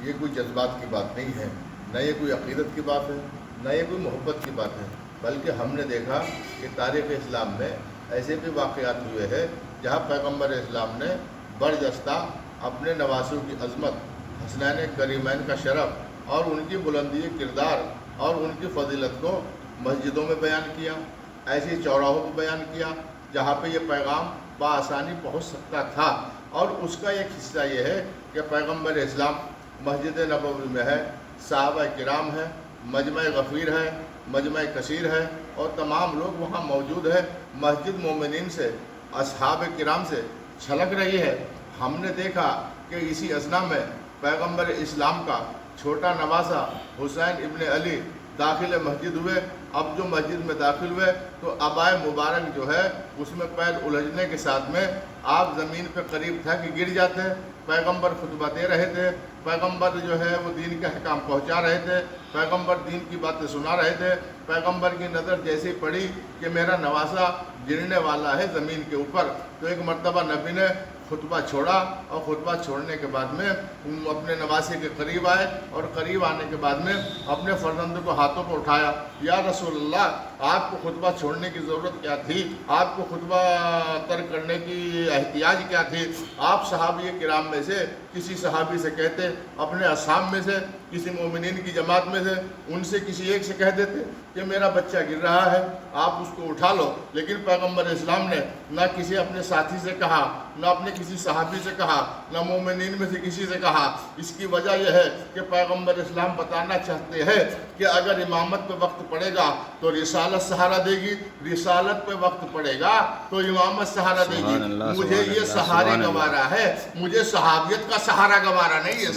یہ کوئی جذبات کی بات نہیں ہے، نہ یہ کوئی عقیدت کی بات ہے، نہ یہ کوئی محبت کی بات ہے، بلکہ ہم نے دیکھا کہ تاریخ اسلام میں ایسے بھی واقعات ہوئے ہیں جہاں پیغمبر اسلام نے برجستہ اپنے نواسوں کی عظمت، حسنین کریمین کا شرف اور ان کی بلندی کردار اور ان کی فضیلت کو مسجدوں میں بیان کیا، ایسی چوراہوں کو بیان کیا جہاں پہ یہ پیغام بآسانی پہنچ سکتا تھا۔ اور اس کا ایک حصہ یہ ہے کہ پیغمبر اسلام مسجد نبوی میں ہے، صحابہ کرام ہے، مجمع غفیر ہے، مجمع کثیر ہے، اور تمام لوگ وہاں موجود ہیں۔ مسجد مومنین سے، اصحاب کرام سے چھلک رہی ہے۔ ہم نے دیکھا کہ اسی اثنا میں پیغمبر اسلام کا چھوٹا نواسا حسین ابن علی داخل مسجد ہوئے۔ اب جو مسجد میں داخل ہوئے تو عبائے مبارک جو ہے اس میں پیر الجھنے کے ساتھ میں آپ زمین پہ قریب تھا کہ گر جاتے۔ پیغمبر خطبہ دے رہے تھے، پیغمبر جو ہے وہ دین کا احکام پہنچا رہے تھے، پیغمبر دین کی باتیں سنا رہے تھے۔ پیغمبر کی نظر جیسے پڑی کہ میرا نواسا گرنے والا ہے زمین کے اوپر، تو ایک مرتبہ نبی نے خطبہ چھوڑا، اور خطبہ چھوڑنے کے بعد میں اپنے نواسے کے قریب آئے، اور قریب آنے کے بعد میں اپنے فرزند کو ہاتھوں پر اٹھایا، یا رسول اللہ آپ کو خطبہ چھوڑنے کی ضرورت کیا تھی؟ آپ کو خطبہ ترک کرنے کی احتیاج کیا تھی؟ آپ صحابی کرام میں سے کسی صحابی سے کہتے، اپنے اصحاب میں سے کسی مومنین کی جماعت میں سے ان سے کسی ایک سے کہہ دیتے کہ میرا بچہ گر رہا ہے، آپ اس کو اٹھا لو۔ لیکن پیغمبر اسلام نے نہ کسی اپنے ساتھی سے کہا، نہ اپنے کسی صحابی سے کہا، نہ مومنین میں سے کسی سے کہا۔ اس کی وجہ یہ ہے کہ پیغمبر اسلام بتانا چاہتے ہیں کہ اگر امامت پہ وقت پڑے گا تو رسالت سہارا دے گی، رسالت پہ وقت پڑے گا تو امامت سہارا دے گی۔ مجھے یہ سہارے گوارا ہے، مجھے صحابیت کا سہارا گوارا نہیں ہے۔